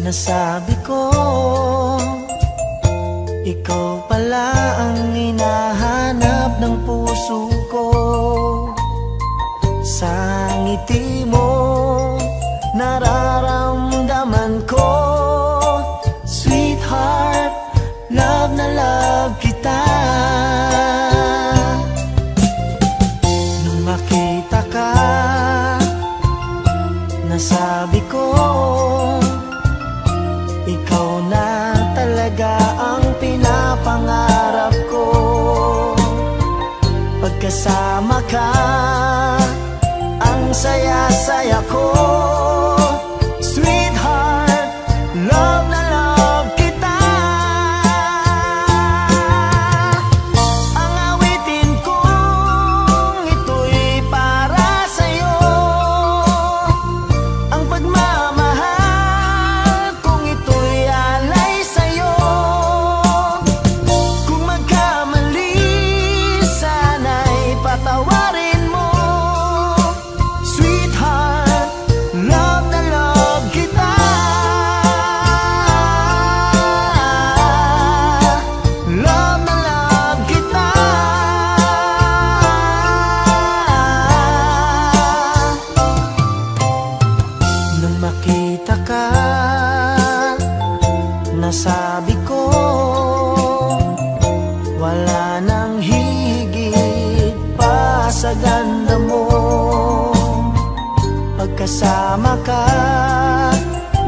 Nasabi ko, ikaw pala ang hinahanap ng puso ko. Sa ngiti mo, nararamdaman ko, sweetheart, love na love kita. Nung makita ka, nasabi ko, ikaw na talaga ang pinapangarap ko. Pagkasama ka, ang saya-saya ko. Sweetheart, love na love kita. Ang awitin kong ito'y para sa'yo. Ang pagmamahal kong ito'y alay sa'yo. Kung magkamali, sana'y patawarin mo. Sweetheart, love na love kita. Love na love kita. Nung makita ka, nasabi ko, wala nang higit pa sa ganda mo. Pagkasama ka,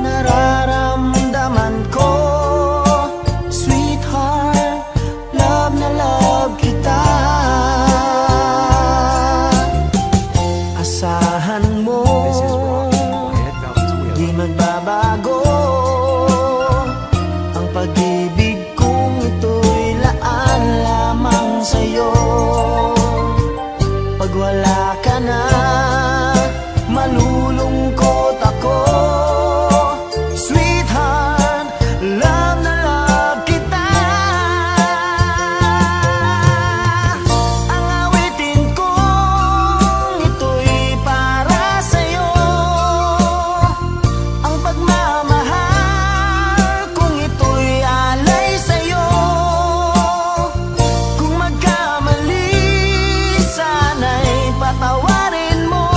nararamdaman ko, sweetheart, love na love kita. Asahan mo, di magbabago ang pag-ibig kong ito'y laan lamang sa'yo. Pag wala ka na, malulungkot ako. Sweetheart, love na love kita. Ang awitin kong ito'y para sa'yo. Ang pagmamahal kong ito'y alay sa'yo. Kung magkamali, sana'y patawarin mo.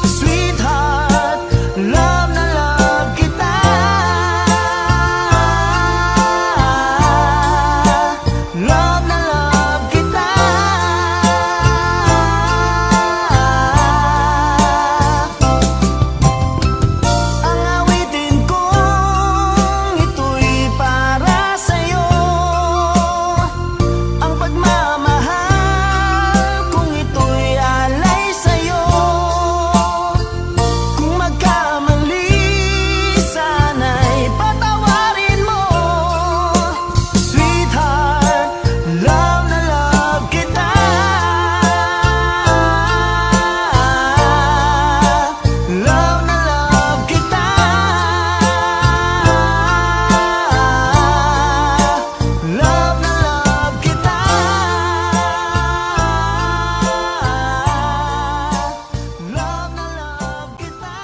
Sweetheart, love na love kita. Love na love kita. Ang awitin kong ito'y para sa'yo. Ang pagmamahal kong ito'y alay sa'yo. Kung magkamali, sana'y patawarin mo. Sweetheart, love na love kita. Love na love kita. Love na love kita. Love na love kita.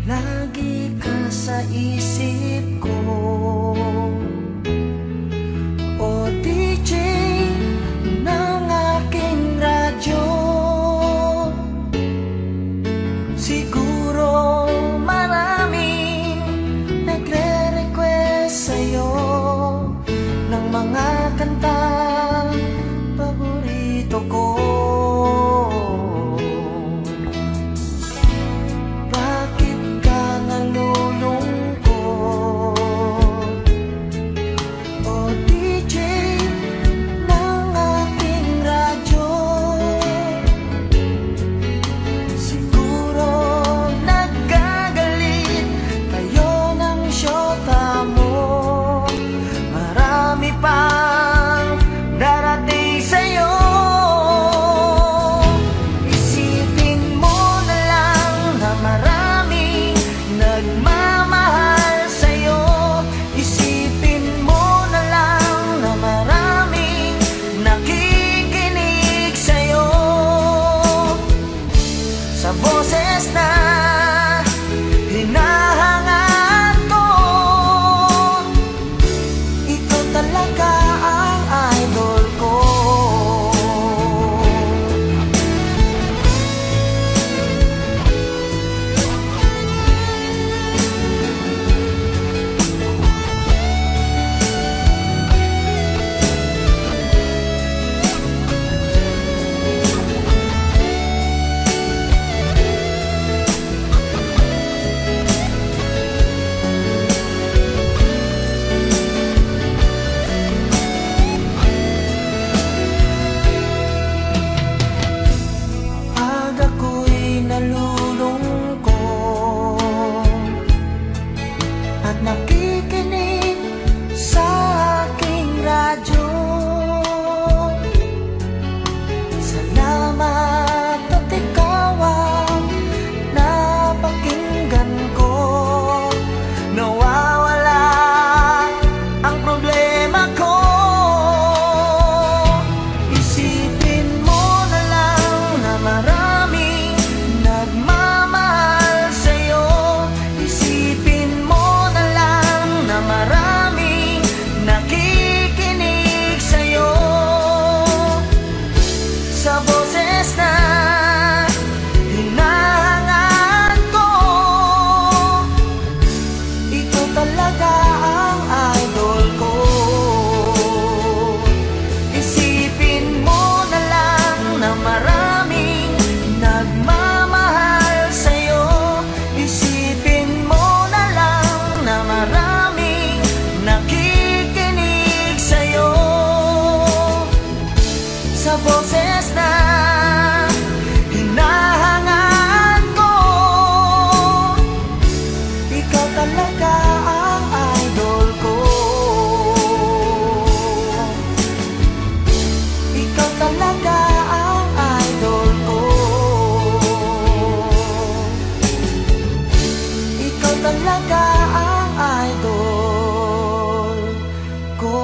Lagi ka sa isip ko, o DJ ng aking radyo. Siguro maraming nagre-request sa'yo ng mga kantang paborito ko. Bakit ka nalulungkot? talaga ang idol ko.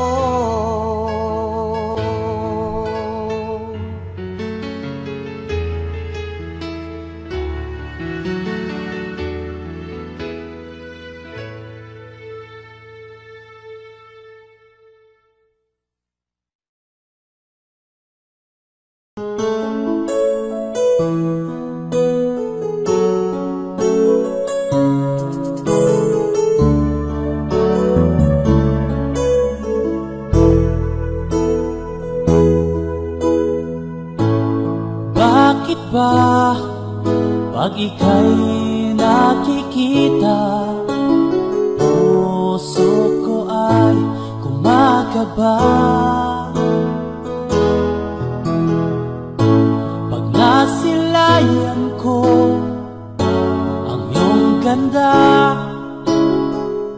Bakit ba pag ika'y nakikita, puso ko ay kumakaba? Pag nasilayan ko ang iyong ganda,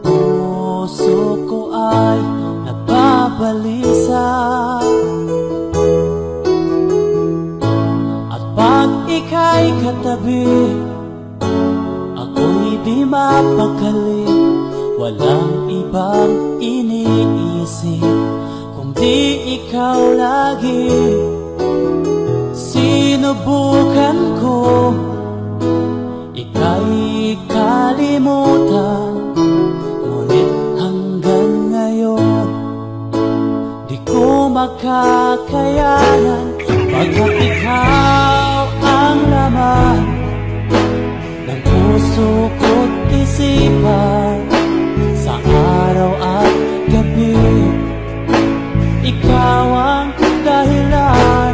puso ko ay nagbabalisa. Pag ika'y katabi, ako'y di mapakali. Walang ibang iniisip kundi ikaw lagi. Sinubukan ko ika'y kalimutan, ngunit hanggang ngayon di ko makakayanan. Pagkat ikaw ang laman ng puso ko't isipan, sa araw at gabi ikaw ang dahilan.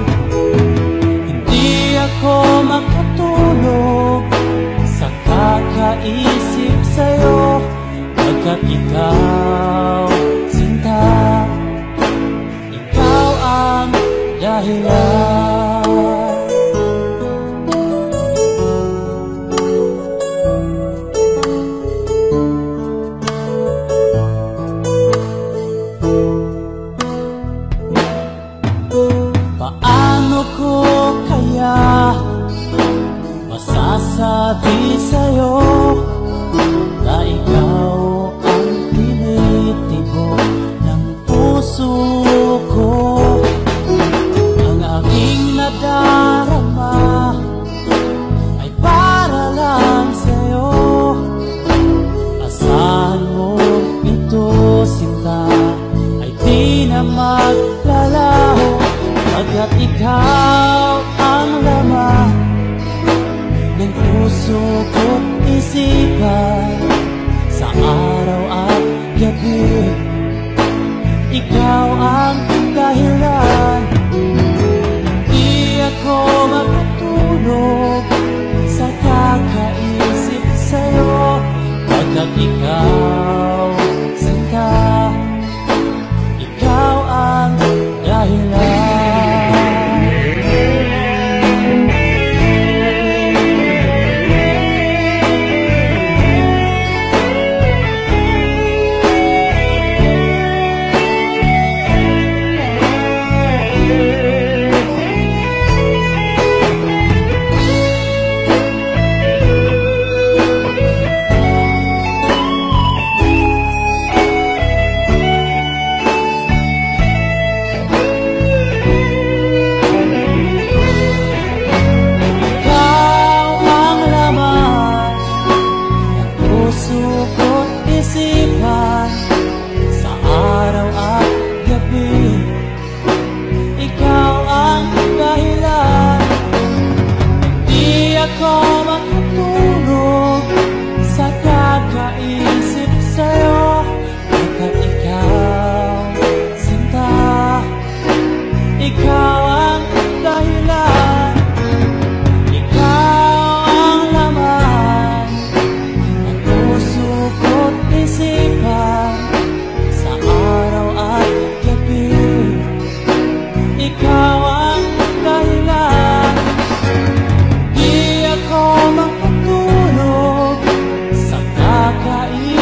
Hindi ako makatulog sa kakaisip sa'yo, pagkat ikaw, sinta, ikaw ang dahilan. Paano ko kaya masasabi sa'yo na ikaw ang tinitibok ng puso ko? Ang aking nadarama ay para lang sa'yo. Asahan mo ito, sinta, ay di na maglalaho. Pagkat ikaw ang laman ng puso ko't isipan, sa araw at gabi ikaw ang dahilan. Di ako makatulog sa kakaisip sa'yo, pagkat ikaw, sinta, ikaw ang dahilan. Di ako makatulog sa kakaisip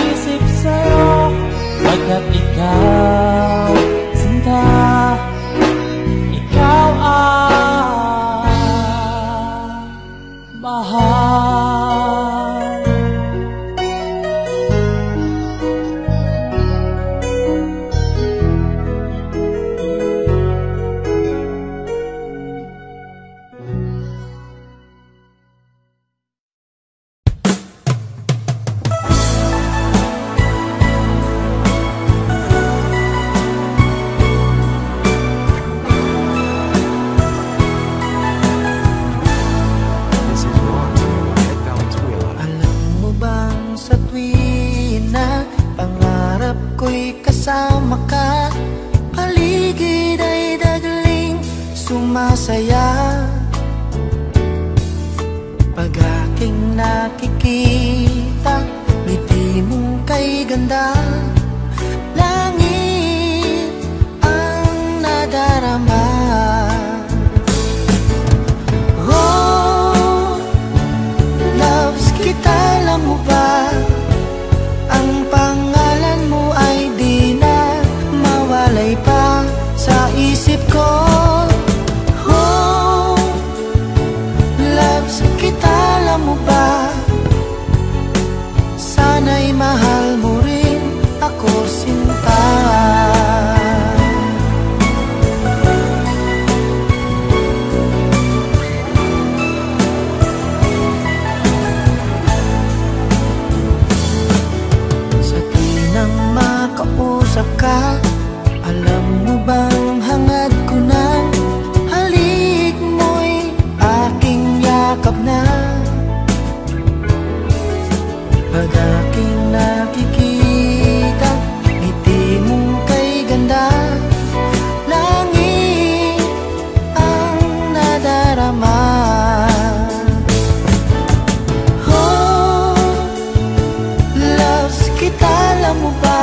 kasama ka. Paligid ay dagling sumasaya. Pag aking nakikita, ngiti mong kay ganda. Langit ang nadarama. Oh, loves kita, alam mo ba? Ang pangalan mo ay di na mawalay pa sa isip ko. Oh, loves kita, alam mo ba? Sana'y mahal mo rin ako, sinta. Sa tinang makausap ka, alam mo bang hangad ko ng halik mo'y aking yakap na. Pag aking nakikita, ngiti mong kay ganda. Langit ang nadarama. Oh, loves kita, alam mo ba?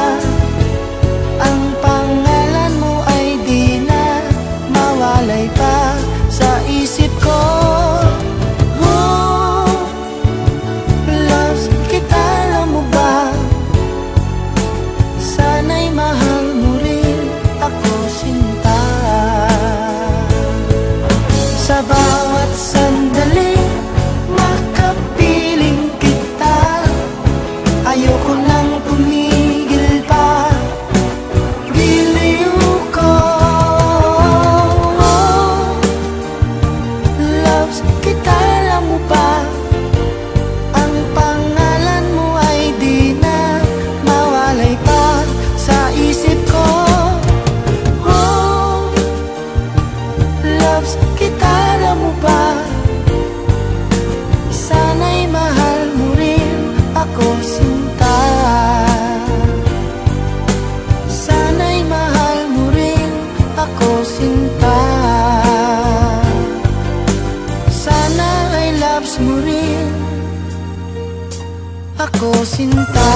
Ang pangalan mo ay di na mawalay pa sa isip ko. Sana'y mahal mo rin ako, sinta. Sa bawat sandali, makapiling kita. Ayoko nang tumigil pa. Biliw ko. Loves kita, alam mo ba? Ang pangalan mo ay di na mawalay pa sa isip ko. Oh, loves kita, alam mo ba? Sana'y mahal mo rin ako, sinta. Sana'y mahal mo rin ako, sinta. Sana ay loves mo rin ako, sinta.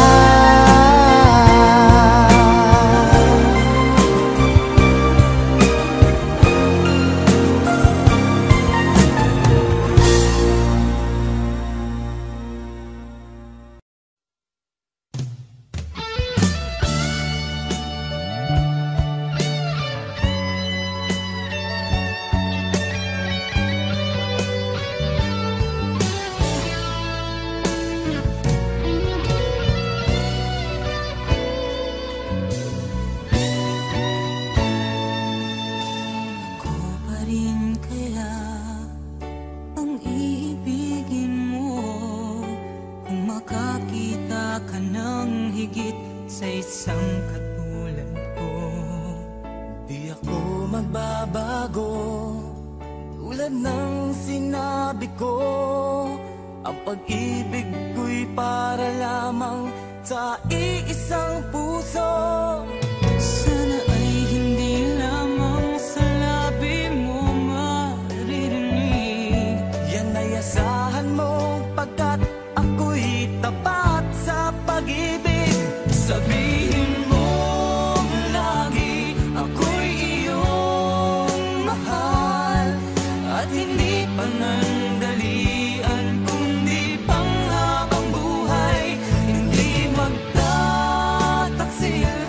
Hindi magtataksil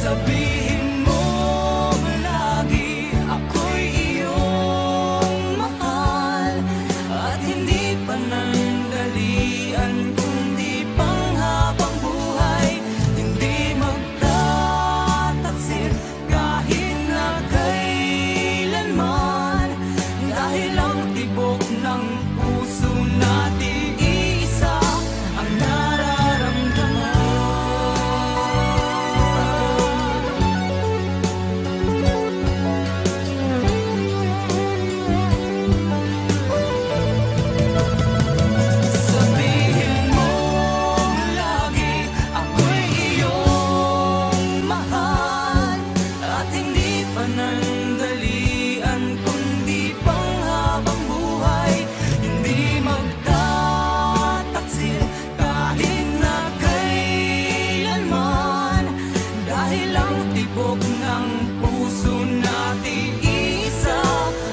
Sabihin mo lagi ako'y iyong mahal, at hindi panandalian kundi panghabang buhay. Hindi magtataksil kahit na kailanman, dahil ang tibok ng puso natin isa ang nararamdaman. Sabihin mo lagi ako'y iyong mahal, at hindi panandalian kundi panghabang buhay. Hindi magtataksil kahit na kailanman, dahil ang tibok ng puso natin isa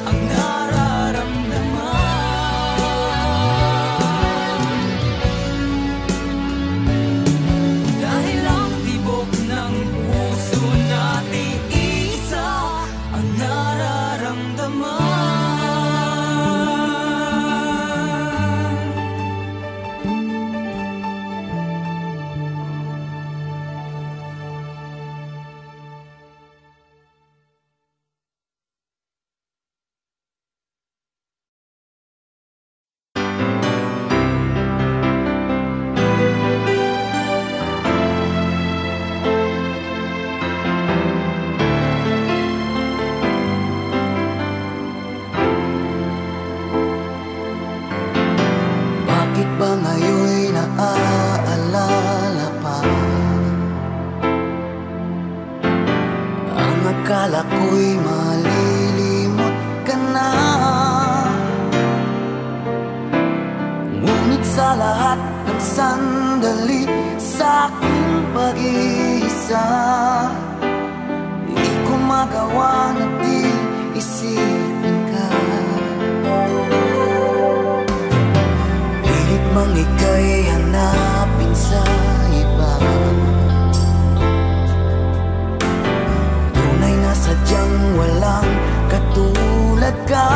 ang nararamdaman. Dahil ang tibok ng puso natin isa ang nararamdaman. Bakit ba ngayon'y naaalala pa ang akala ko'y malilimot ka na? Ngunit sa lahat ng sandali sa aking pag-iisa, di ko magawa na di isipin ka. Pilit mang ika'y hanapin sa iba, tunay na sadyang walang katulad ka.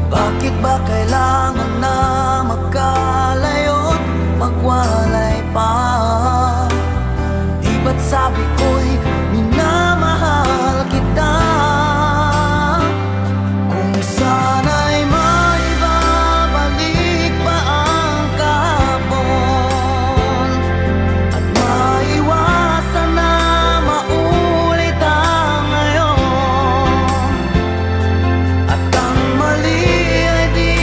Bakit ba kailangan na magkalayo't magwalay pa? Di ba't sabi ko'y minamahal kita? Kung sana'y maibabalik pa ang kahapon, at maiwasan na maulit ang ngayon, at ang mali ay di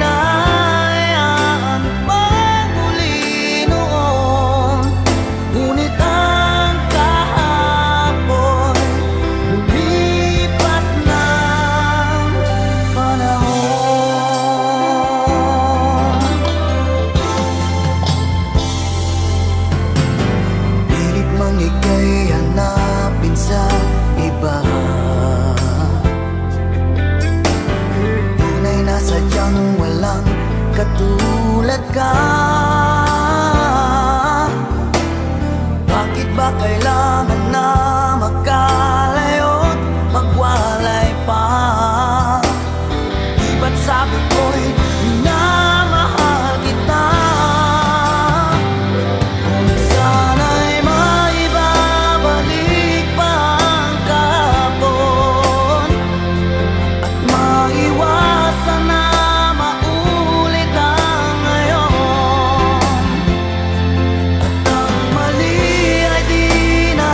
na hayaan magmuli noon. Ngunit ang kahapon lumipas ng panahon. Pilit mang ika'y hanapin sa iba, tunay na sadyang walang katulad ka. Bakit ba kailangan na magkalayo't magwalay pa? Di ba't sabi ko'y minamahal kita? Kung sana'y maibabalik pa ang kahapon, at maiwasan na maulit ang ngayon, at ang mali ay di na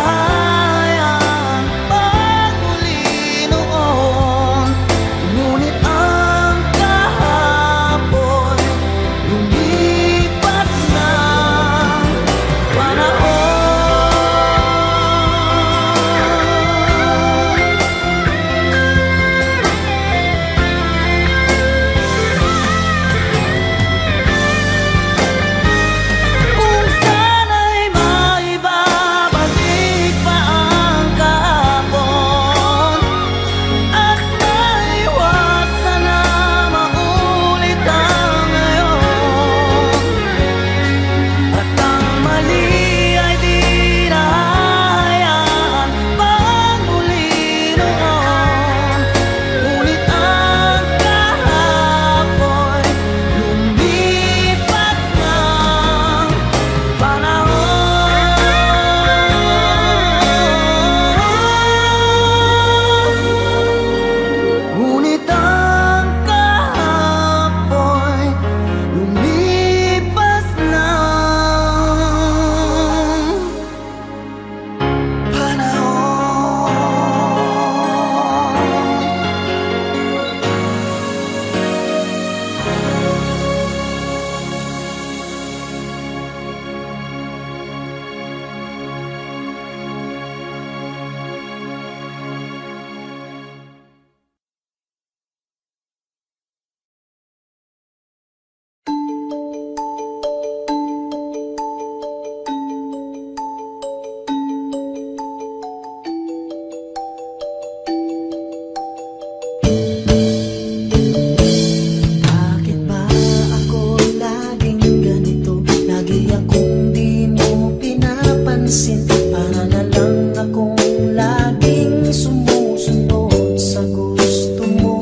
pansin. Para na lang akong laging sumusunod sa gusto mo.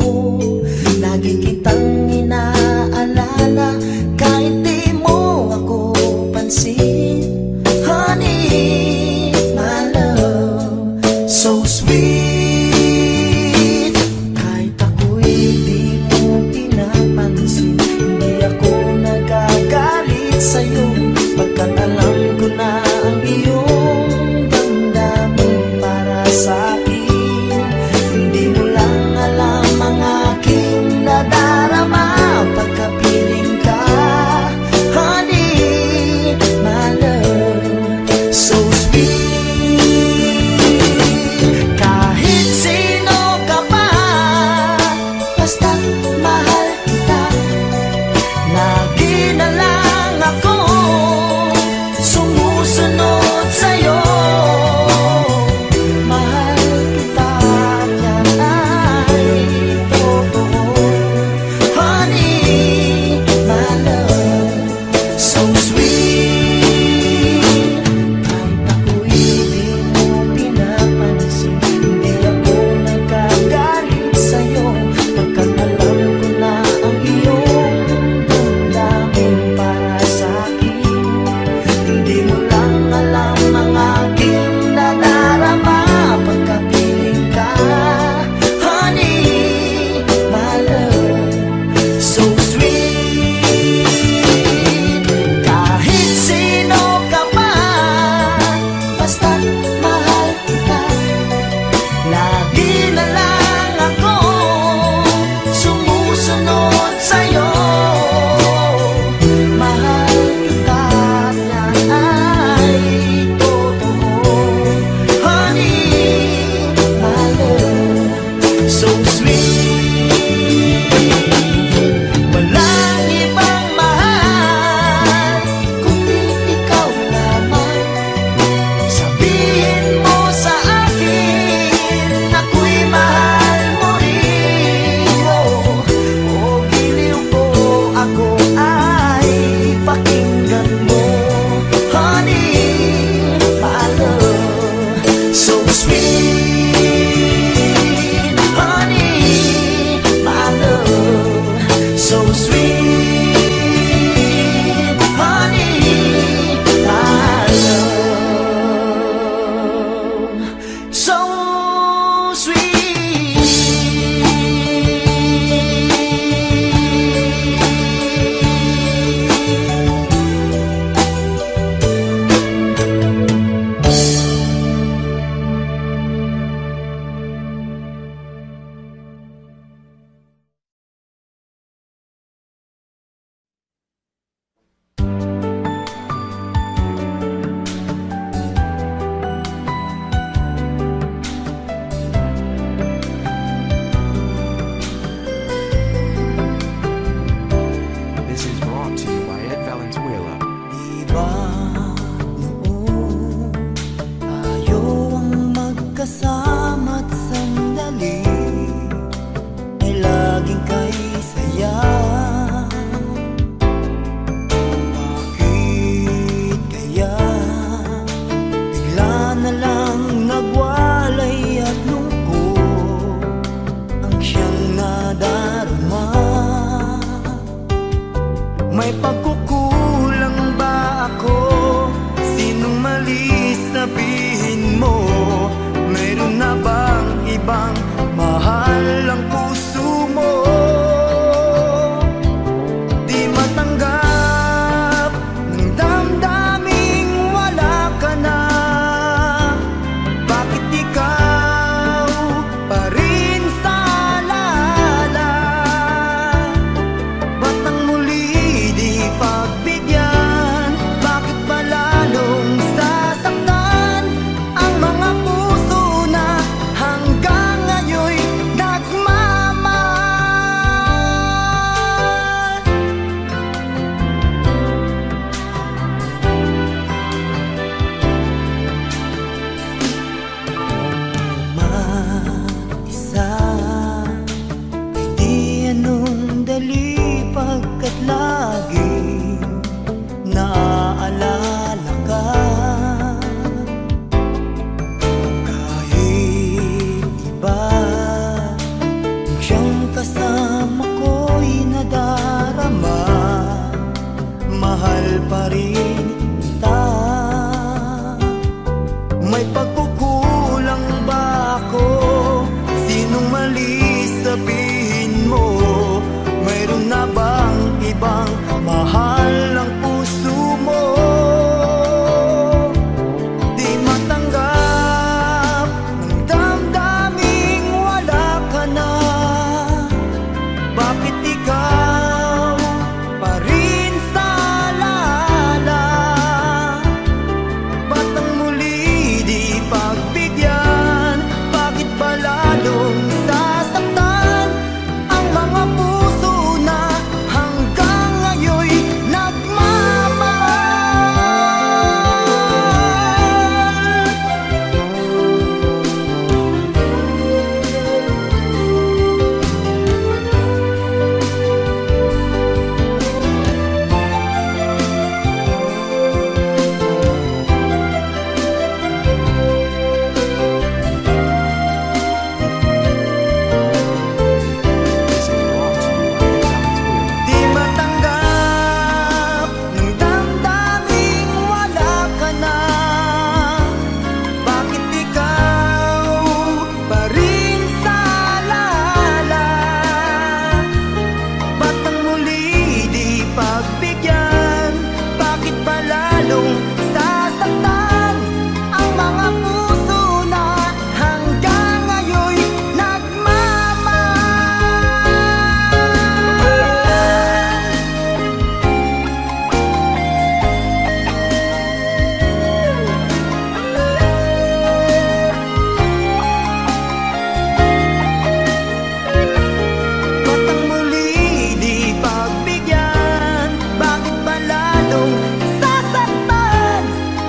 Lagi kitang inaalala kahit di mo ako pansin. Honey, my love, so sweet. Kahit ako'y di mo pinapansin, hindi ako nagagalit sa'yo, pagkat alam ko na ang iyong damdamin para sa'kin. Hindi mo lang alam ang aking nadarama pagkapiling ka. Honey, my love, so sweet. Kahit sino ka pa, basta mahal kita. Lagi na lang ako sumusunod sa'yo. Mahal kita at yan ay totoo. Honey, my love, so sweet. Kahit ako'y di mo pinapansin, hindi ako nagagalit sa'yo, pagkat alam ko na ang iyong damdamin para sa'kin. Hindi mo lang alam ang aking nadarama pagkapiling ka. Honey, my love, so sweet. Kahit sino ka pa, basta mahal kita. Lagi na lang ako sumusunod sa'yo. Mahal kita at yan ay totoo. Honey, my love, so sweet. Walang ibang mahal kundi ikaw lamang. Sabihin mo sa akin, ako'y mahal mo rin. Oh, giliw ko, ako ay pakinggan mo. Honey, my love, so sweet. Honey, my love, so sweet. Honey, my love, so sweet. This is brought to you by Ed Valenzuela. Diba noon tayo ang magkasama't sandali ay laging kay saya? Bakit kaya bigla na lang nagwalay at lungkot ang siyang nadarama? May pagkukulang ba ako? Sinong mali sabihin mo? Meron na bang ibang mahal ang puso mo? Di matanggap ng damdaming wala ka na. Bakit ikaw pa rin sa alala? Ba't ang muli di pagbigyan? Bakit ba lalong sasaktan? pagkukulang ba ako? Sinong mali sabihin mo? Mayroon na bang ibang mahal ang puso mo? Di matanggap ng damdaming wala ka na. Bakit ikaw pa rin sa alala? Ba't ang muli di pagbigyan? Bakit ba lalong sasaktan ang mga puso na hanggang ngayon'y nagmamahal? This is brought to you by Valenzuela. Di matanggap ng damdaming wala ka na. Bakit ikaw pa rin sa alala? Ba't ang muli di pagbigyan? Bakit ba lalong sasaktan ang mga puso na hanggang ngayon'y nagmamahal? Ba't ang muli di pagbigyan? Bakit ba lalong sasaktan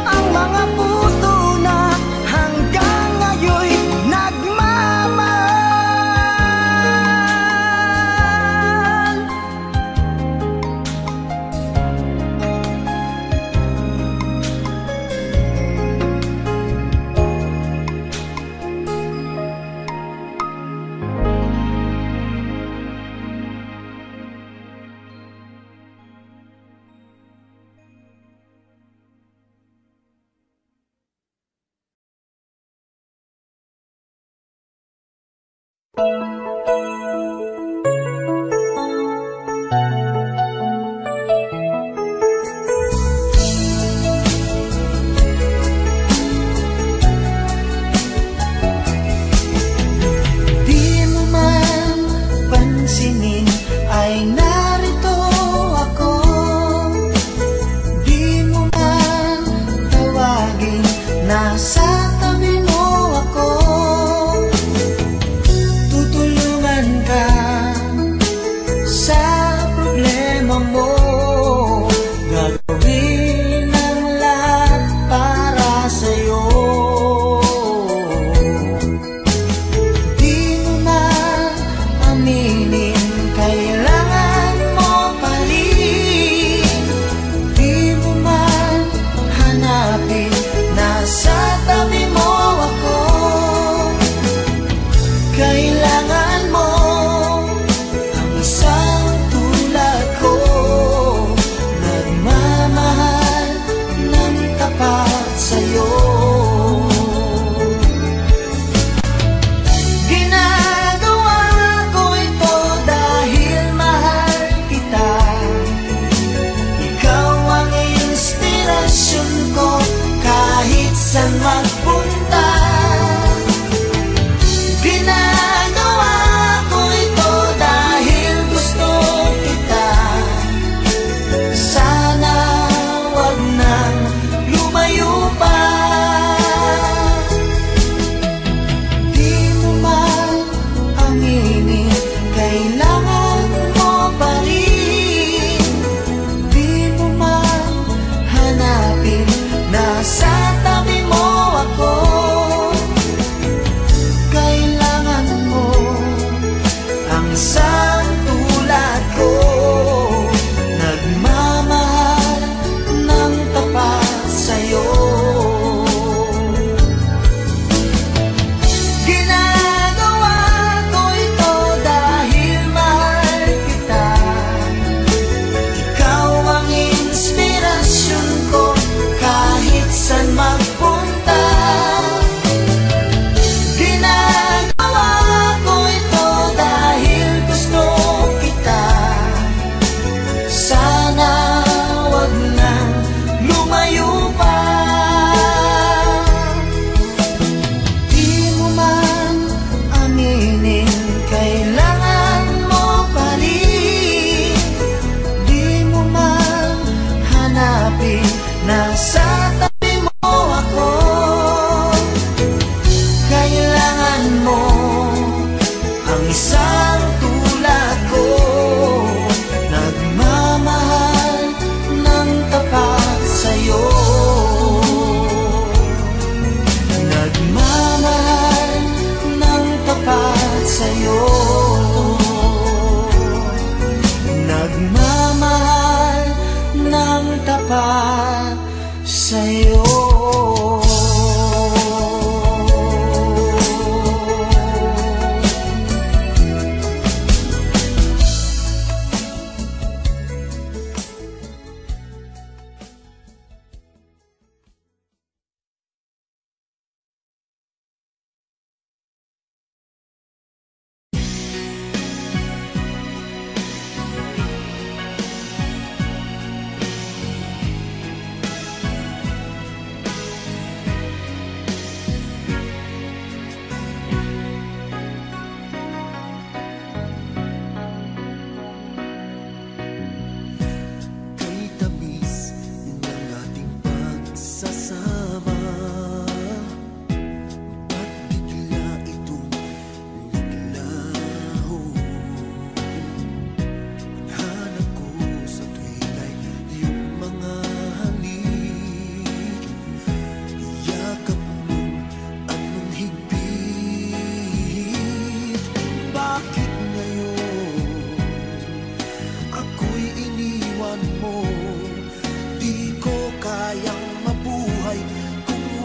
ang mga puso na hanggang ngayon'y nagmamahal? Di mo man pansinin ay narito ako. Di mo man tawagin, nasa tabi mo ako. Tutulungan ka sa problema mo. Gagawin ang lahat para sa'yo. Di mo man aminin, kailangan mo pa rin. Di mo man hanapin, nasa tabi mo ako. Kailangan mo ang isang tulad ko, nagmamahal ng tapat sa'yo. Ginagawa ko ito dahil mahal kita. Ikaw ang inspirasyon ko kahit saan magpunta. Ginagawa ko ito dahil gusto kita. Sana wag nang lumayo pa. Di mo man aminin, kailangan mo pa rin. Di mo man hanapin, nasa tabi mo ako.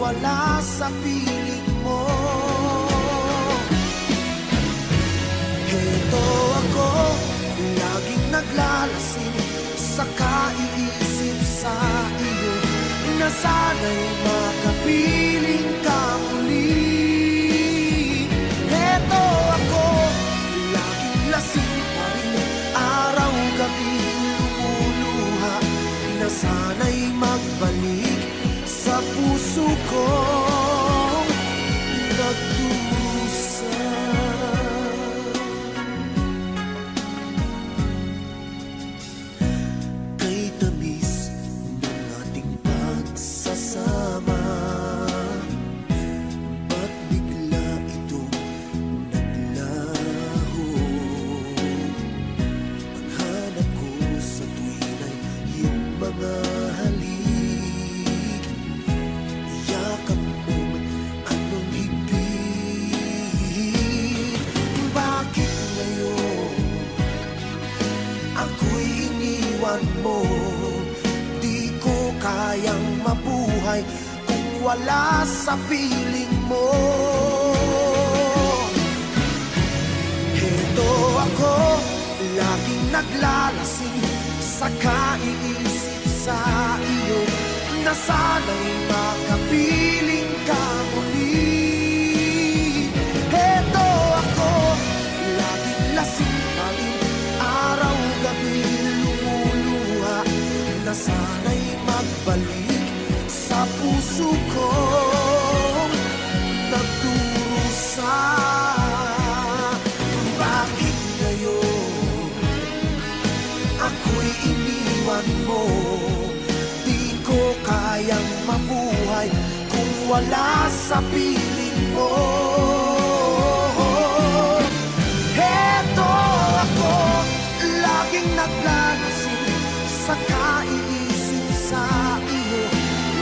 wala sa piling mo. Heto ako, laging naglalasing sa kaiisip sa iyo, na sana'y makapiling ka muli. Heto ako, laging lasing pa rin, araw-gabi lumuluha, na sana'y magbalik sa puso kong nagdusa. Kay tamis ng ating pagsasama, ba't bigla itong naglaho? Ang hanap ko sa tuwin ay iyong mga halik, yakap mong anong higpit. Bakit ngayon ako'y iniwan mo? Di ko kayang mabuhay kung wala sa piling mo. Heto ako, laging naglalasing sa kaiisip sa iyo, na sana'y makapiling ka muli. Heto ako, laging lasing pa rin, araw-gabi lumuluha, na sana'y magbalik sa puso ko nagdurusa. Bakit ngayon ako'y iniwan mo? Di ko kayang mabuhay kung wala sa piling mo. Heto ako, laging naglalasing sa kaiisip sa iyo,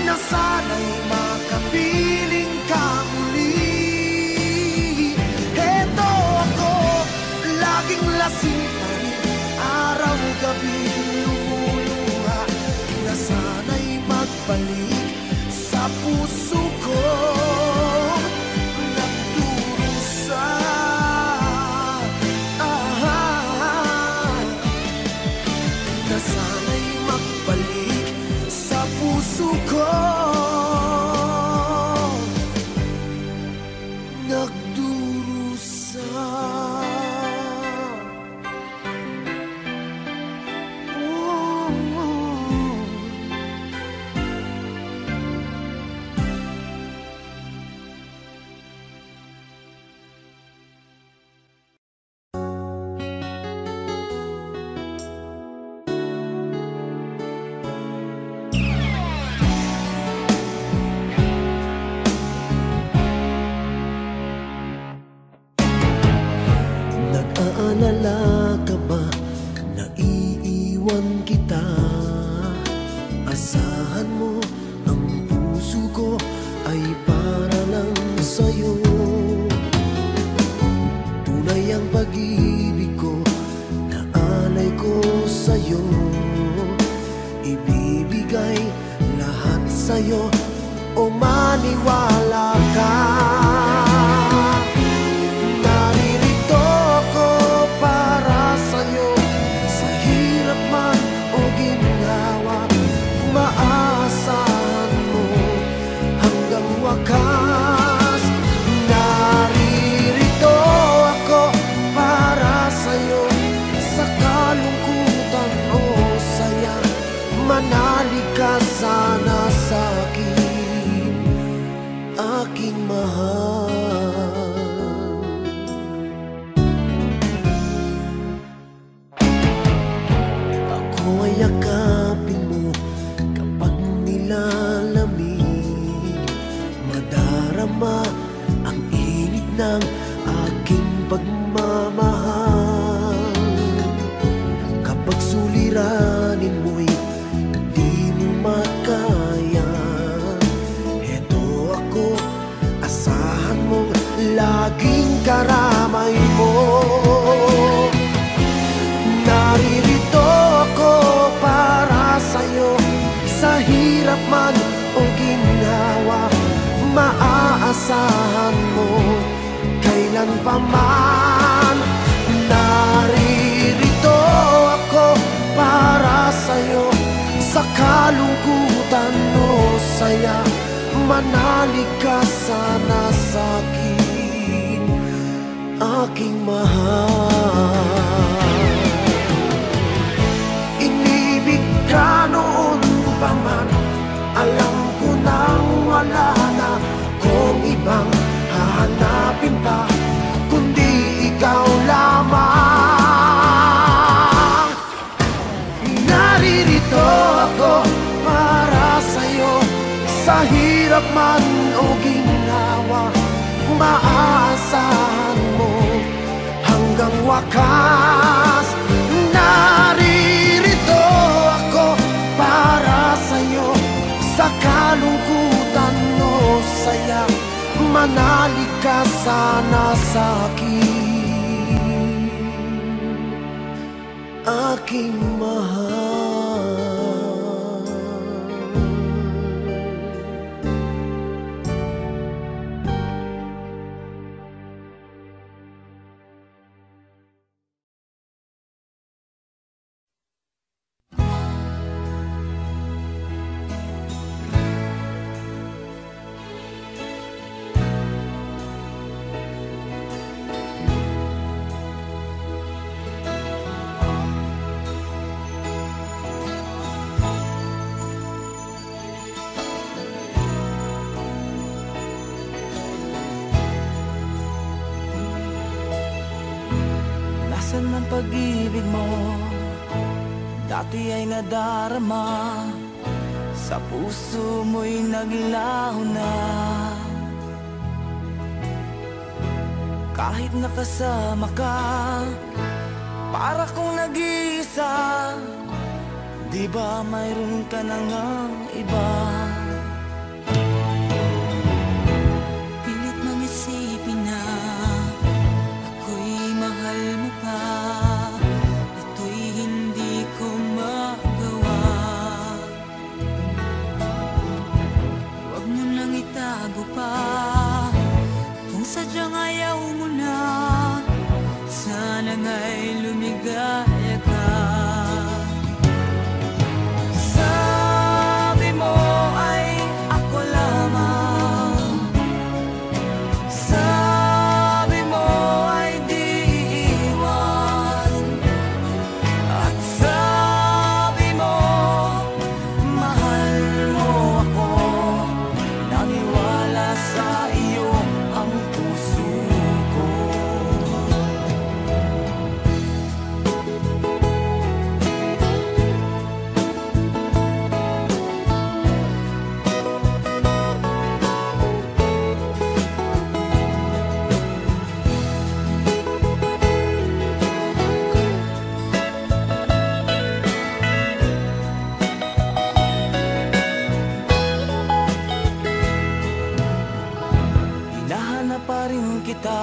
na sana'y makapiling ka muli. Heto ako, laging lasing pa rin, araw-gabi lumuluha, na sana'y magbalik sa puso ko nagdurusa. Na sana'y magbalik sa puso ko nagdurusa. Nag-aalala ka ba na iiwan kita? Asahan mo, ang puso ko ay para lang sa'yo. Tunay ang pag-ibig ko, na alay ko sa'yo. Ibibigay lahat sa'yo, o maniwala ka. Maasahan mo hanggang wakas. Naririto ako para sa'yo, sa kalungkutan o saya. Manalig ka sana sa'kin, aking mahal. Ako ay yakapin mo kapag nilalamig, madarama ang init ng aking pagmamahal. Kapag suliranin mo'y di mo makaya, heto ako, asahan mong laging karamay mo. Naririto ako para sa'yo, sa hirap man o ginhawa. Manalig ka sana sa'kin, aking mahal. Inibig ka noon pa man, alam ko nang wala na kung ibang hahanapin pa, kundi ikaw lamang. Naririto ako para sa'yo, sa hirap man o ginawa, maaasahan mo hanggang wakas. Naririto ako para sa'yo, sa kalungkutan o saya, manalig ka sana sa'kin, aking mahal. Nasaan ang pag-ibig mo? Dati ay nadarama, sa puso mo'y naglaho na. Kahit nakasama ka, para kong nag-iisa. Di ba mayroon ka na ngang iba? Pilit mang isipin na ako'y mahal mo pa, ito'y hindi ko magawa. Huwag mo nang itago pa, kung sadyang ayaw mo na, sana nga'y lumigaya ka. Sabi mo ay ako lamang, sabi mo ay di iiwan, at sabi mo mahal mo ako. Naniwala sa iyo ang puso ko. Hinahanap pa rin kita,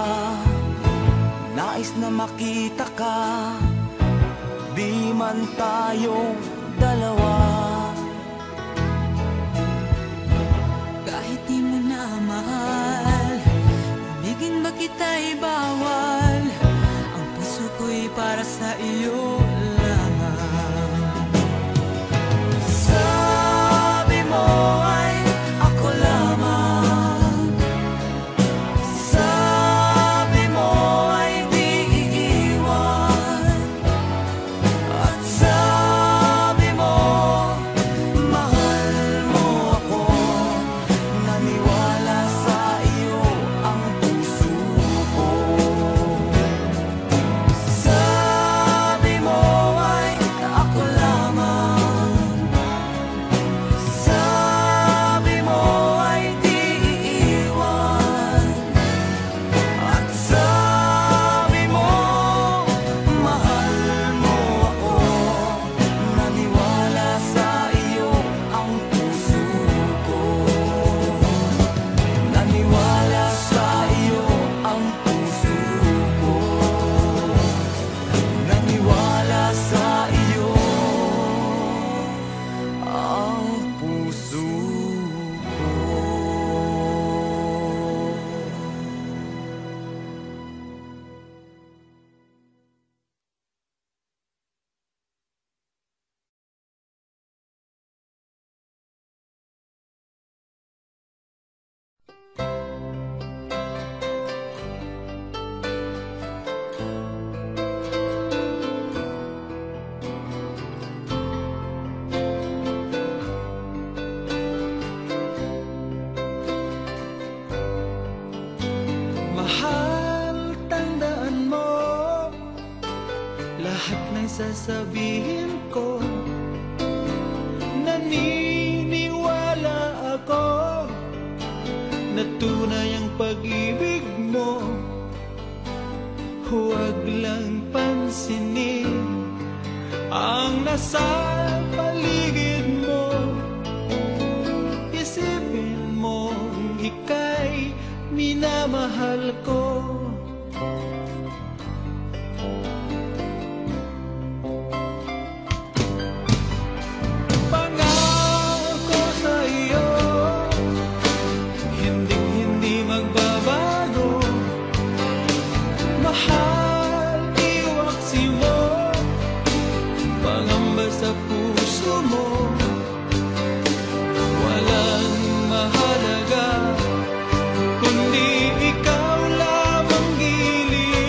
nais na makita ka, di man tayong dalawa. Kahit di mo na mahal, ibigin ba kita'y bawal? Ang puso ko'y para sa iyo sasabihin ko. Naniniwala ako na tunay ang pag-ibig mo. Huwag lang pansinin ang nasa paligid mo. Isipin mong ika'y minamahal ko. Pangako sa iyo, hindi magbabago. Mahal, iwaksi mo, pangamba sa puso mo. Walang mahalaga kundi ikaw lamang giliw.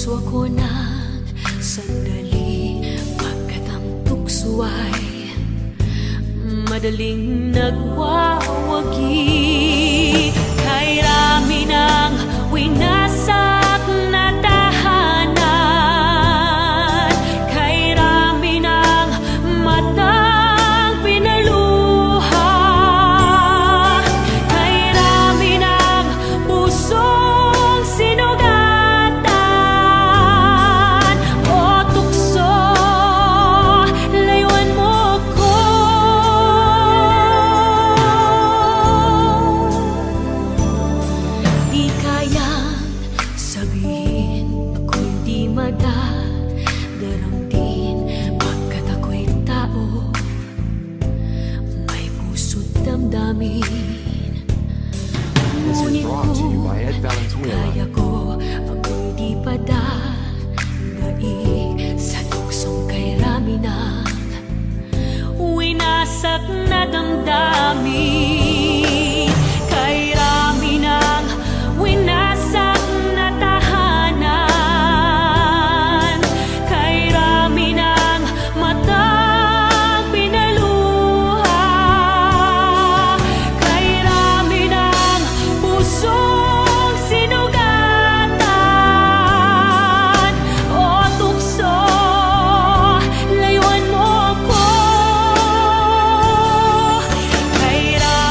puso ako ng sandali, pagkat ang tukso ay madaling nagwawagi. Kay rami ng winasak na tahanan, kay rami ng matang pinaluha, kay rami ng pusong sinugatan. O tukso, layuan mo ko. Di kayang sabihin ako'y di madaramdin, pagkat ako'y tao, may puso't damdamin. This is Ngunit brought to you by Ed kung Valenzuela. kaya ko, ako'y di padadaig sa tuksong kay rami ng winasak na damdamin. Kay rami ng winasak na tahanan, kay rami ng matang pinaluha, kay rami ng pusong sinugatan. O tukso, layuan mo ko. Kay rami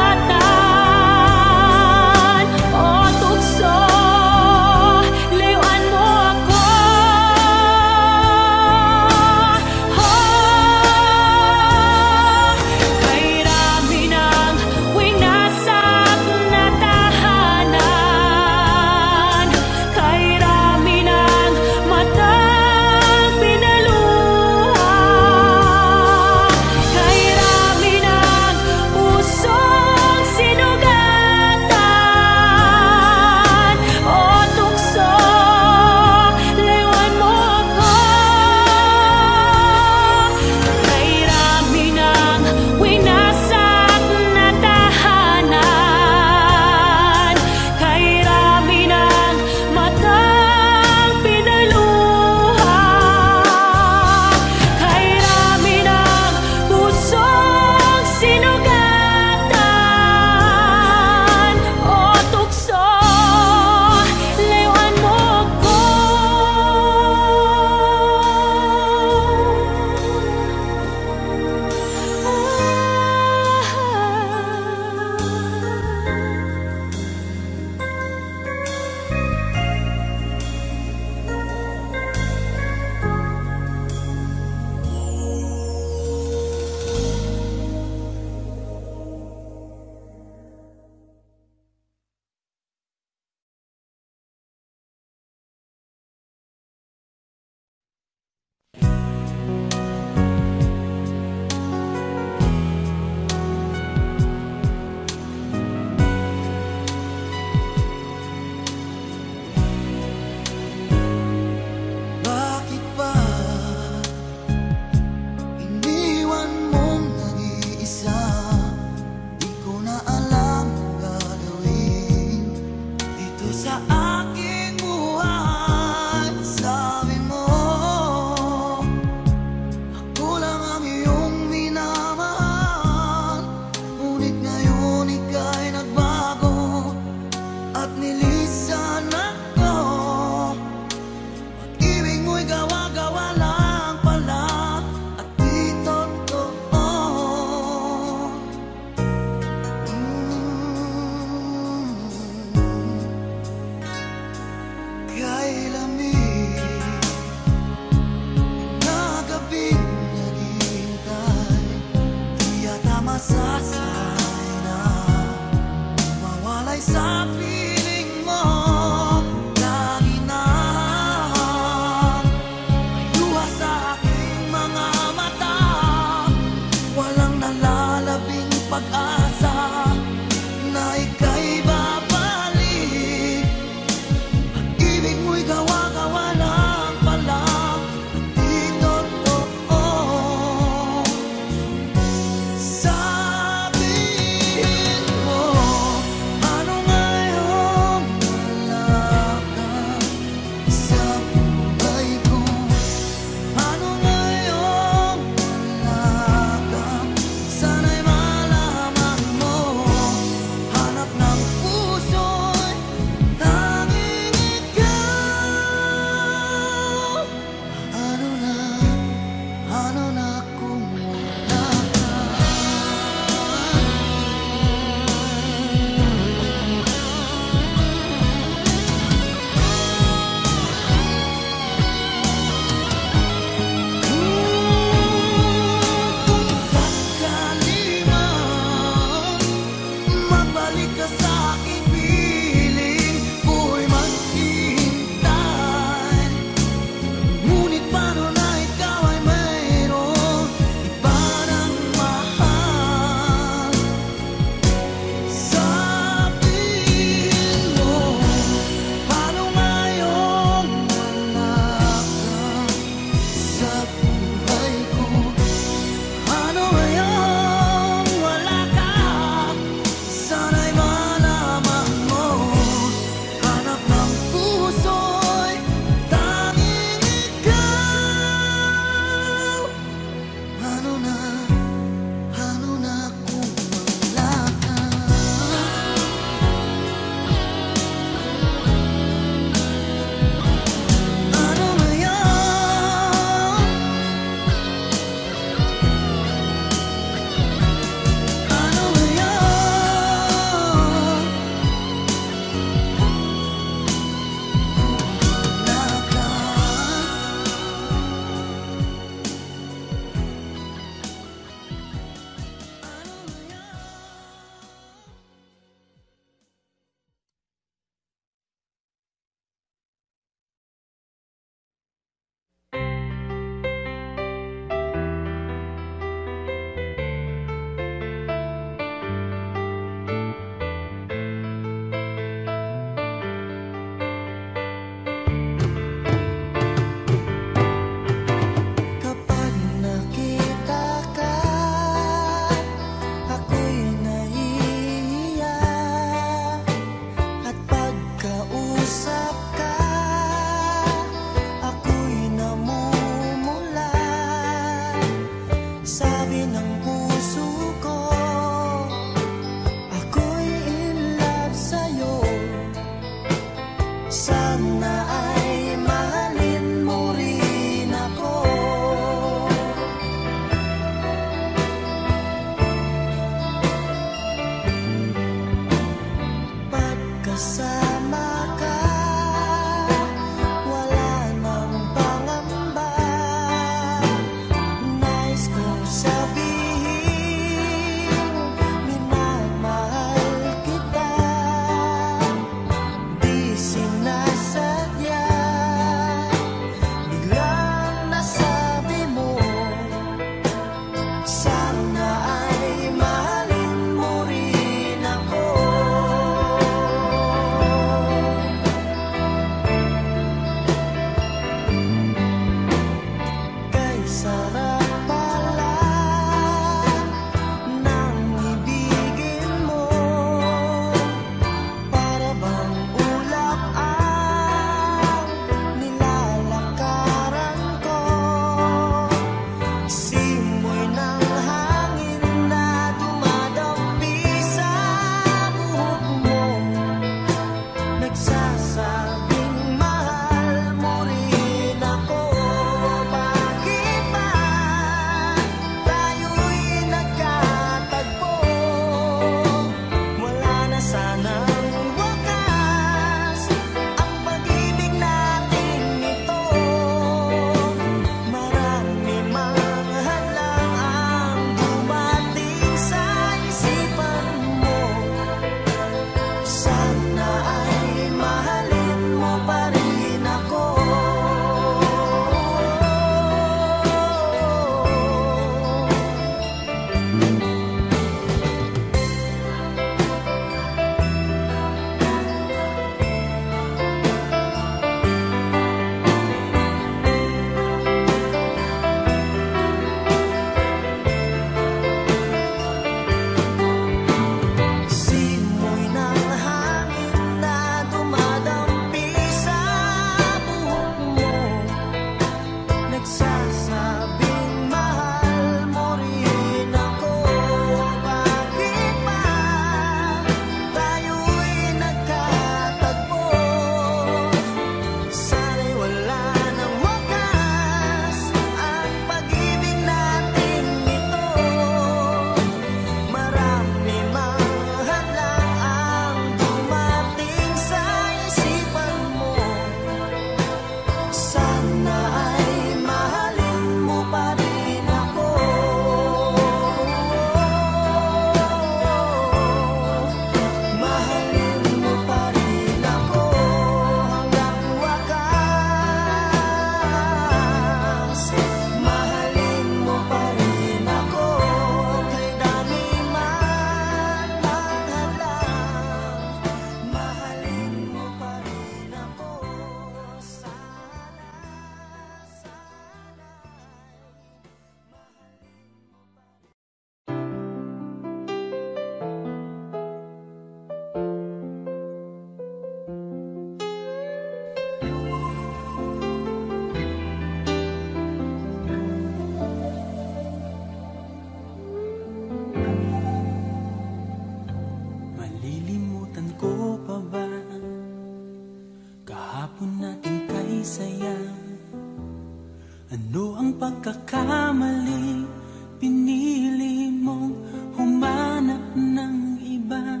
Ano ang pagkakamali? Pinili mong humanap ng iba.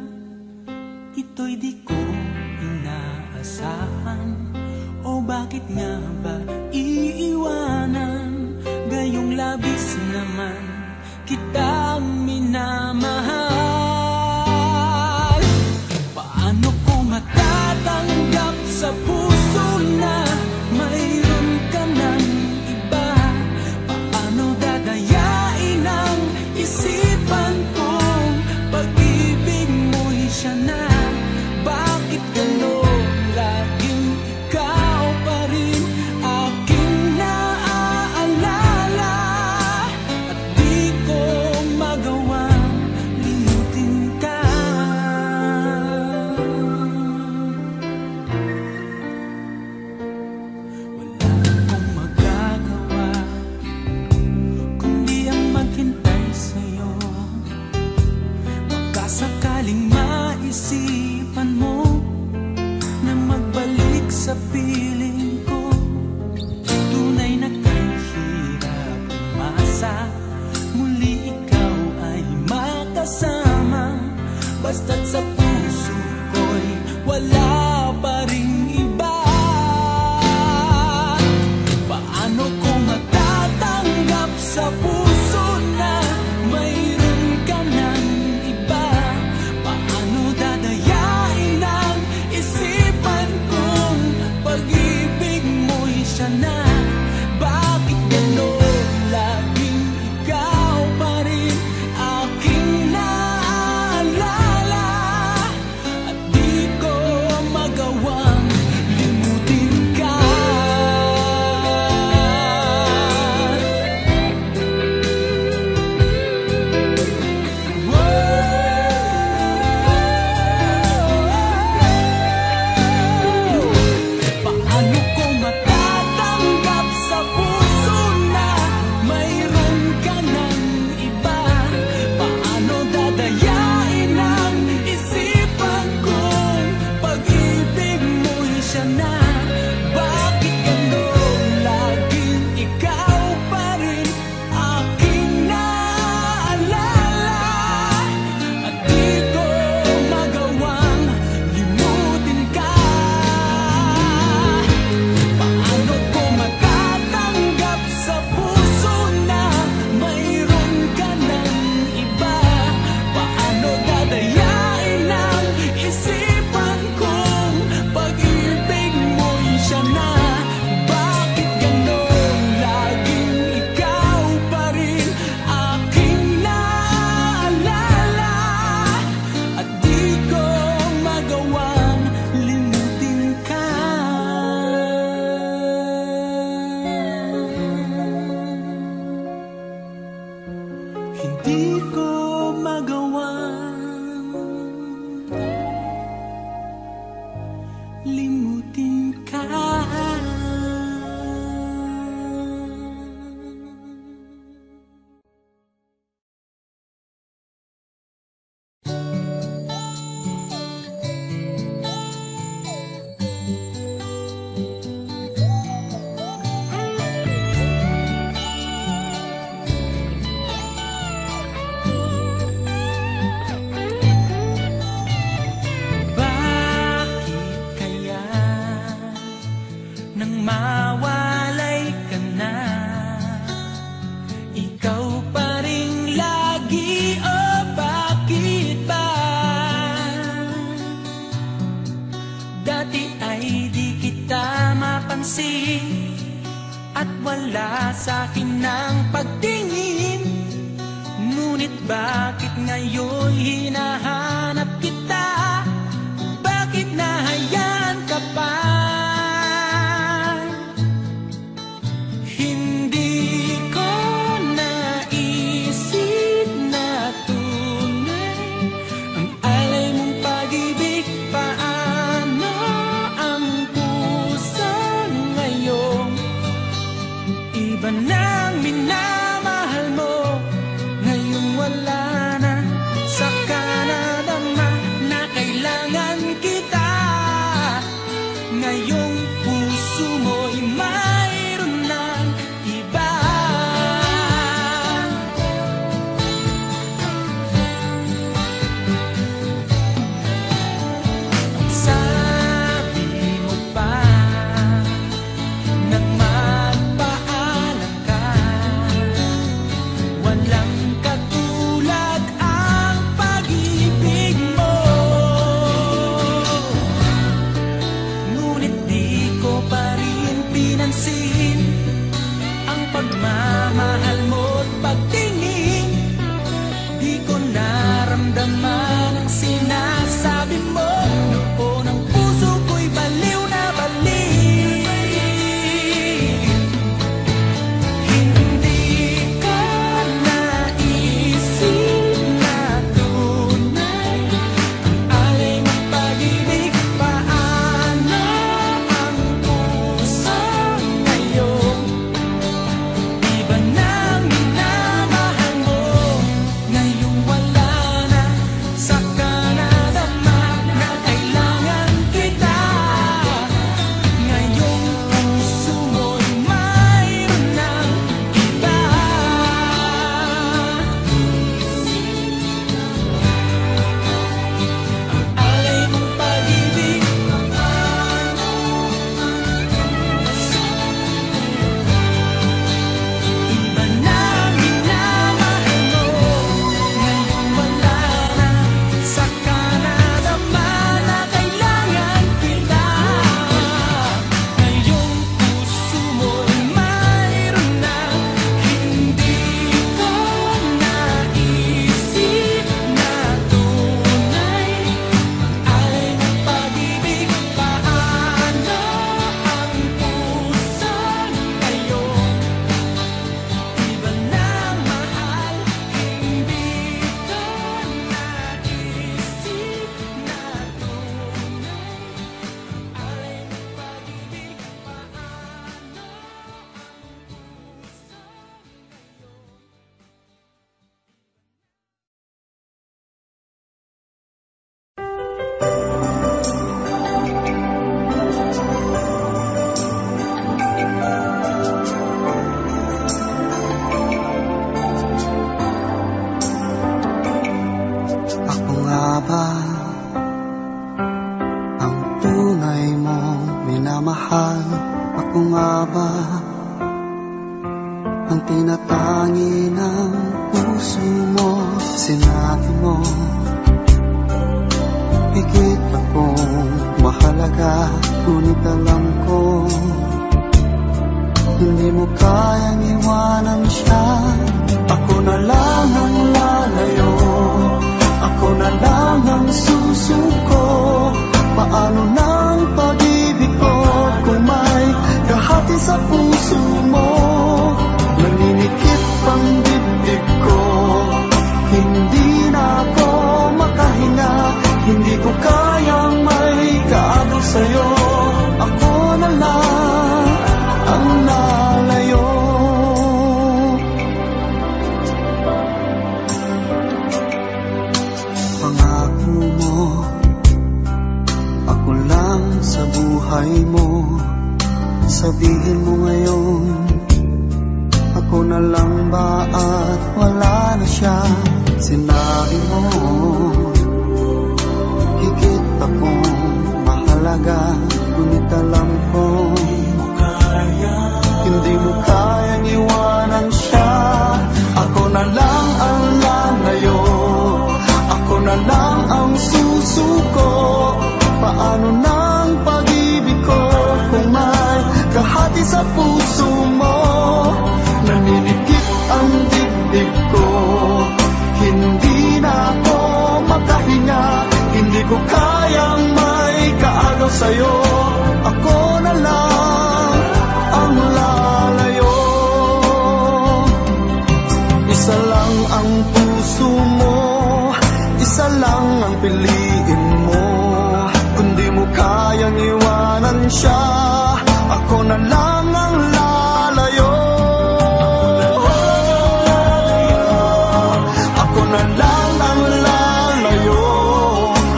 Ito'y di ko inaasahan. O bakit nga ba iiwanan? Gayong labis naman kitang minamahal. Paano ko matatanggap sa puso na mayroon ka ng iba? Paano dadayain ang isipan kong pag-ibig mo'y siya na? Bakit gano'n laging ikaw pa rin aking naaalala? At di ko magawang limutin ka. Wala akong magagawa kundi ang maghintay sa'yo. Baka sakaling maisipan mo na magbalik sa piling ko. Tunay na kahirap umasa, muli ikaw ay makasama. Basta't sa puso ko'y wala pa ring iba. Paano ko matatanggap sa puso na mayroon ka ng iba? Paano dadayain ang isipan kong pag-ibig mo'y siya na? Bakit gano'n laging ikaw pa rin aking naaalala? At di ko magawang limutin ka. Paano ko matatanggap sa puso na mayroon ka ng iba? Paano dadayain ang isipan kong pag-ibig mo'y siya na? Bakit gano'n laging ikaw pa rin aking naaalala? At di ko magawang limutin ka. Paano ko matatanggap sa puso na mayroon ka ng iba? Paano dadayain ang isipan kong pag-ibig mo'y siya na? Bakit gano'n laging ikaw pa rin aking naaalala? At di ko magawang limutin ka. Hindi ko magawang limutin ka. Bakit kaya nang mawalay ka na, ikaw pa rin lagi? O bakit ba? Dati ay di kita mapansin at wala sa'kin ng pagtingin. Ngunit bakit ngayon hinahanap kita? Bakit nahayaan ka pa? Hindi ko naisip na tunay ang alay mong pag-ibig. Paano ang puso ngayon? Iba nang minamahal mo. Ngayong wala na, saka nadama na kailangan kita. Ngayong puso mo'y mayroon ng iba. pagmamahal mo't pagtingin, di ko naramdaman ang sinasabi mo. Noon ang puso ko'y baliw na baliw. Hindi ko naisip na tunay ang alay ng pag-ibig. Paano ang puso ngayon? Di ba nang minamahal mo? Ngayon wala na, saka nadama na kailangan kita. Ngayong puso mo'y mayroon ng iba. Ang alay mong pag-ibig, iba na minamahal mo. Ngayon wala na, saka nadama na kailangan kita. Ngayong puso mo'y mayroon na, hindi ko naisip na tunay ang alay ng pag-ibig. Paano ang puso ngayon? Iba na mahal, hindi ko naisip na tunay ang alay ng pag-ibig. Paano ang puso Ako nga ba ang tunay mong minamahal? Ako nga ba ang tinatangi ng puso mo? Sinabi mo higit akong mahalaga, ngunit alam ko hindi mo kayang iwanan siya. Ako na lang ang lalayo, ako na lang ang susuko. Paano nang pag-ibig ko kung may kahati sa puso mo? Naninikip ang dibdib ko, hindi na ako makahinga. Hindi ko kayang may kaagaw sa'yo. Ako na lang ang lalayo. Pangako mo, ako lang sa buhay mo. Sabihin mo ngayon, ako na lang ba at wala na siya? Sinabi mo higit akong mahalaga, ngunit alam ko hindi mo kayang iwanan siya. Ako na lang ang lalayo, ako na lang ang susuko. Paano nang pag-ibig ko kung may kahati sa puso mo? Naninikip ang dibdib ko, hindi na ako makahinga. Hindi ko kayang may kaagaw sa'yo. Ako na lang ang lalayo. Isa lang ang puso mo, isa lang ang piliin mo. Kung di mo kayang iwanan siya, ako na lang ang lalayo. Ako na lang ang lalayo,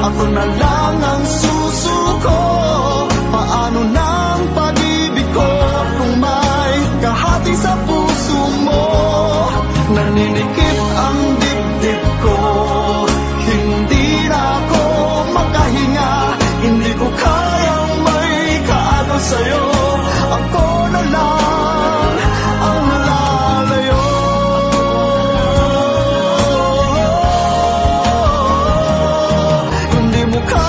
ako na lang ang susuko. Paano nang pag-ibig ko kung may kahati sa puso mo? Naninikip ang dibdib ko, hindi na ako makahinga. Hindi ko kayang may kaagaw sa'yo. Ako na lang ang lalayo. Hindi mo kaya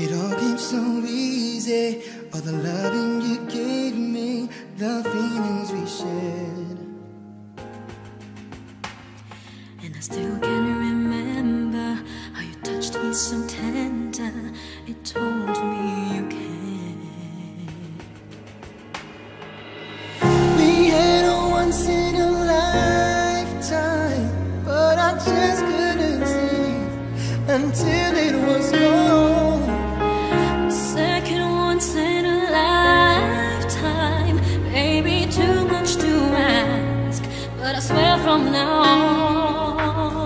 It all came so easy, all the loving you gave me, the feelings we shared. And I still can remember how you touched me so tender. It told me you cared. We had a once in a lifetime, but I just couldn't see until it was gone. Second once in a lifetime, maybe too much to ask, but I swear from now on,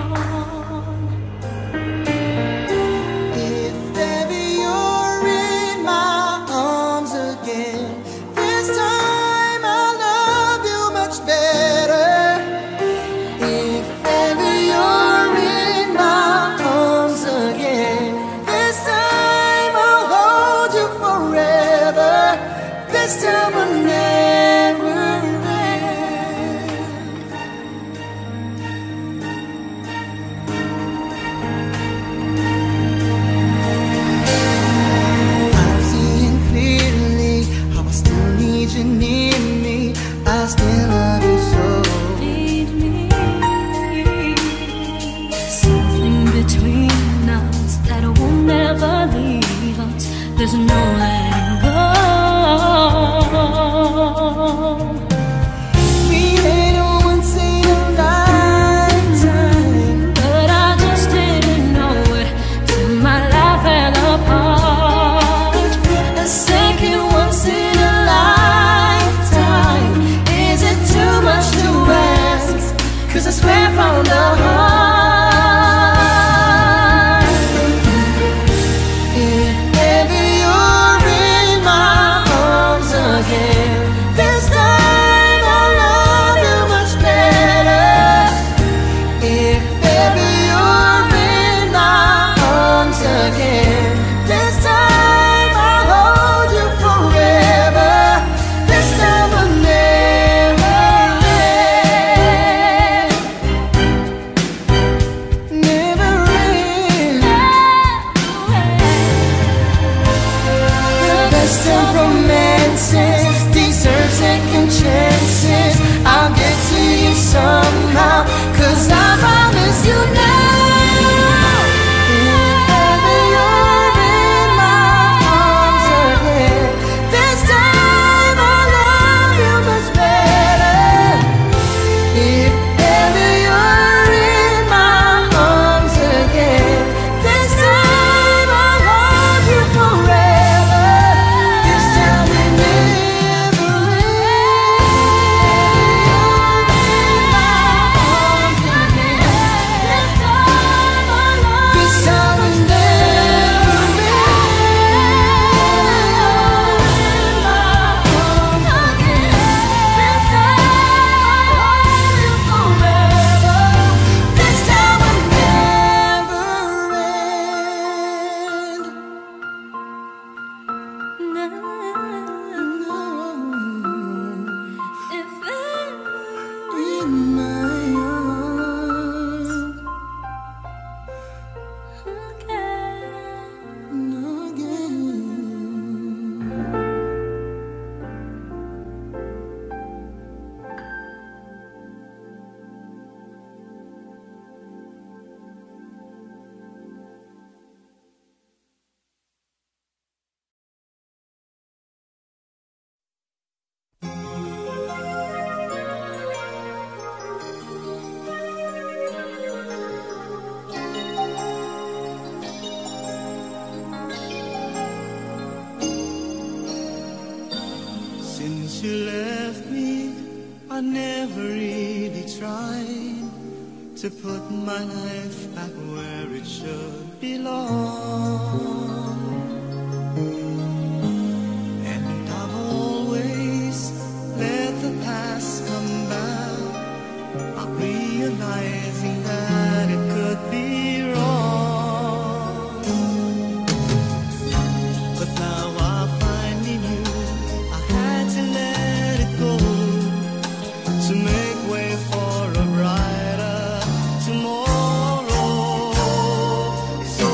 if ever you're in my arms again, this time I'll love you much better. If ever you're in my arms again, this time I'll hold you forever. This time will never end. I'm seeing clearly how I still need you near me. I still love you so. need me. Something between us that will never leave us. There's no letting go. We had a once in a lifetime, But I just didn't know it till my life fell apart. a second once in a lifetime. Is it too much to ask? 'Cause I swear from the heart, if ever you're in my arms again, this time I'll love you much better. If ever you're in my arms again, this time I'll hold you forever. This time will never end. Never end. The best of romances deserve second chances. I'll get to you somehow, 'cause I promise you now. If ever you're in my arms again, this time I'll love you much better. If ever you're in my arms again, this time I'll hold you forever. This time will never end. In my arms again, this time I'll love you. This time will never end. In my arms again, this time I'll hold you forever. This time will never end. If In my arms again. Since you left me, I never really tried to put my life back where it should belong. And I've always let the past come back, not realizing that it could be wrong. But now I finally knew I had to let it go to make way for a brighter tomorrow. So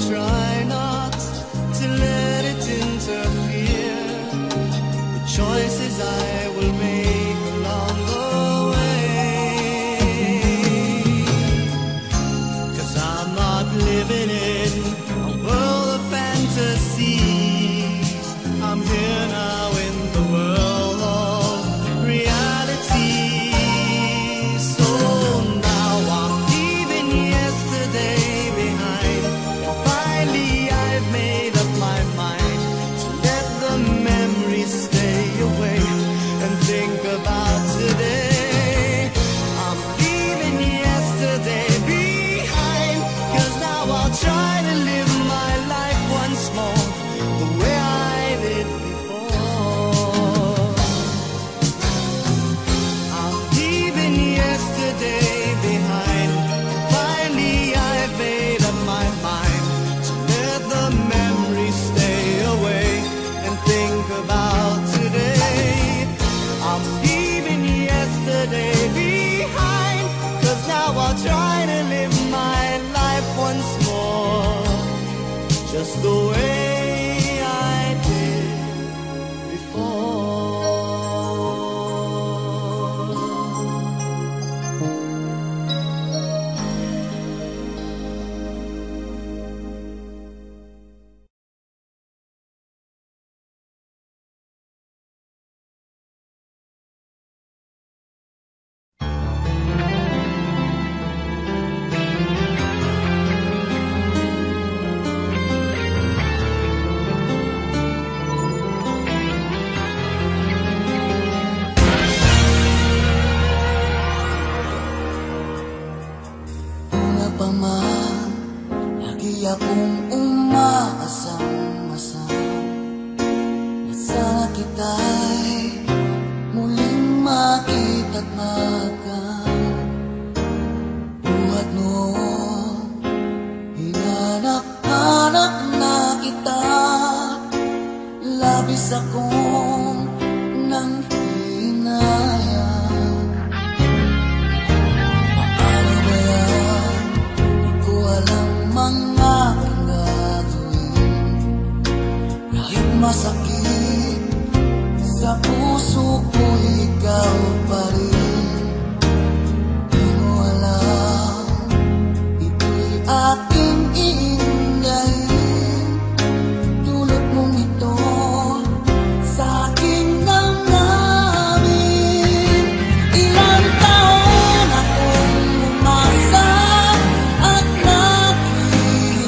try not to let it interfere with choices I will make along the way. 'Cause I'm not living in a world of fantasies. I'm here now in the world of reality. So now I'm leaving yesterday behind. Finally I've made up my mind to let the memories stay away and think about today. I'm leaving yesterday behind, 'cause now I'll try to live my life once more the way I did before. I'm leaving yesterday behind. Finally I've made up my mind to let the memories stay away and think about today. I'm leaving yesterday behind, 'cause now I'll try to live my life once more just the way I did before. Una pa man, lagi akong umaasang-asang na sana kita'y muling makita't makan. Buhat noon, hinanap-hanap na kita, labis akong nang hinayang. Paano ba yan? Di ko alam mga aking gagawin. Kahit masakit sa puso ko, ikaw pa rin. Di mo alam, ito'y aking iingayin. Tulad mong ito sa aking damdamin. Ilang taon akong umasa at naghihintay.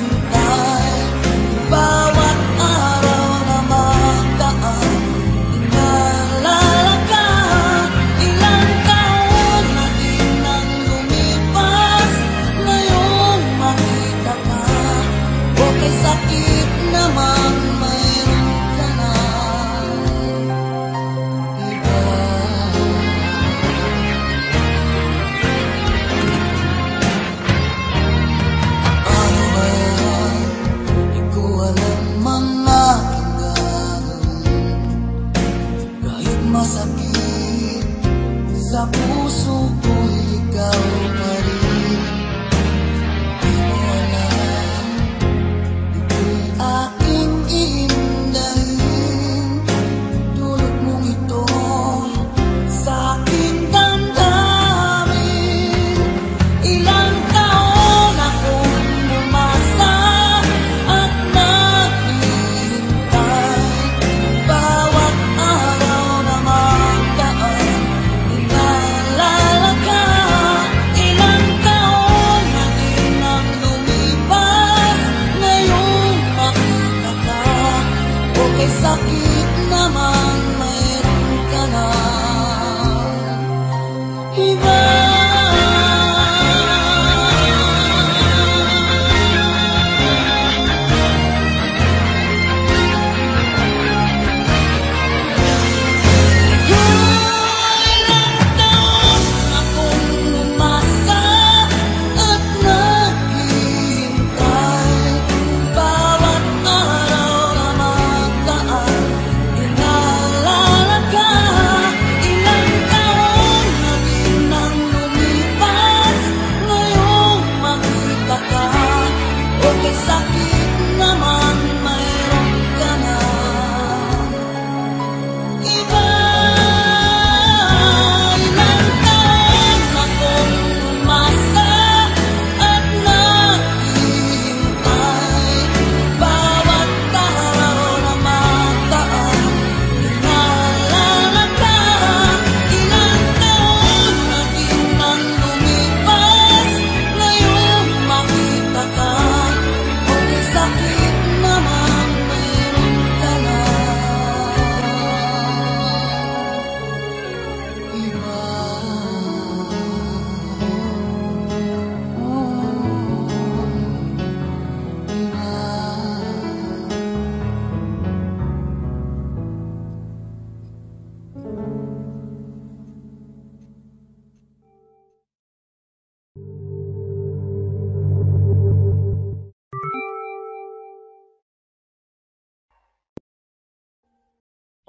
Bawat araw na magdaan, inaalala ka. Ilang taon na din ang lumipas, ngayong makita ka. Okay, sakit naman, mayroon ka na iba. Ano ba yan? Di ko alam mga aking gagawin. Kahit masakit sa puso ko, ikaw pa rin. Di mo alam, ito'y aking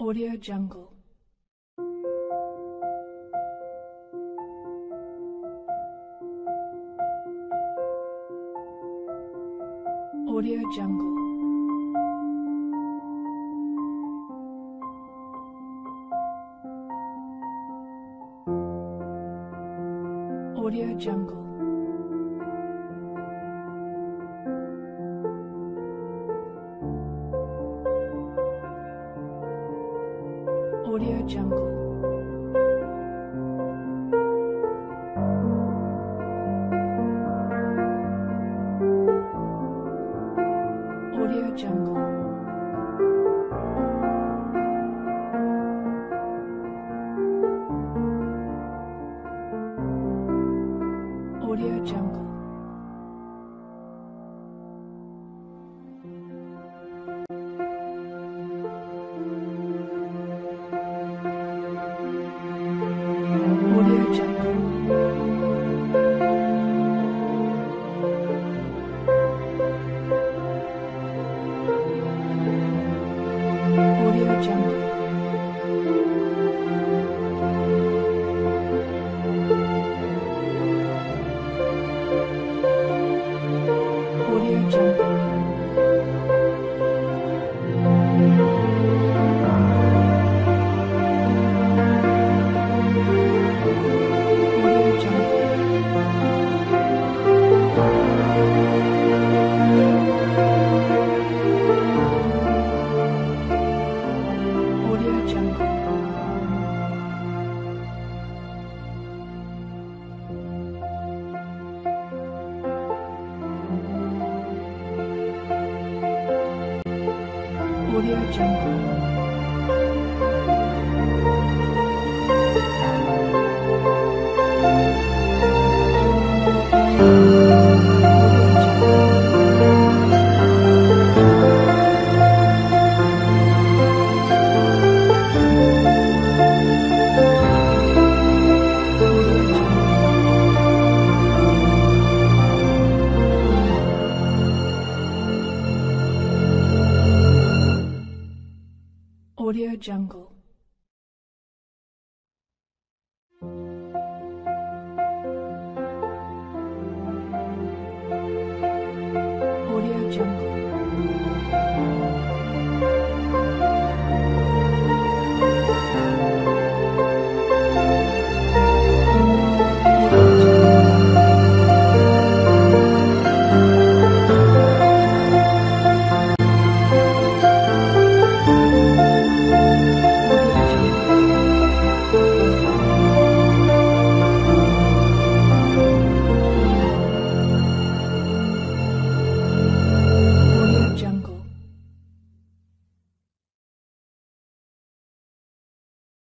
Audio Jungle. Audio Jungle. Audio Jungle. Audio Jungle. Audio Jungle. Audio Jungle. Audio Jungle. Audio Jungle. Audio Jungle. Audio Jungle. Audio Jungle. Audio Jungle. Audio Jungle. Audio Jungle.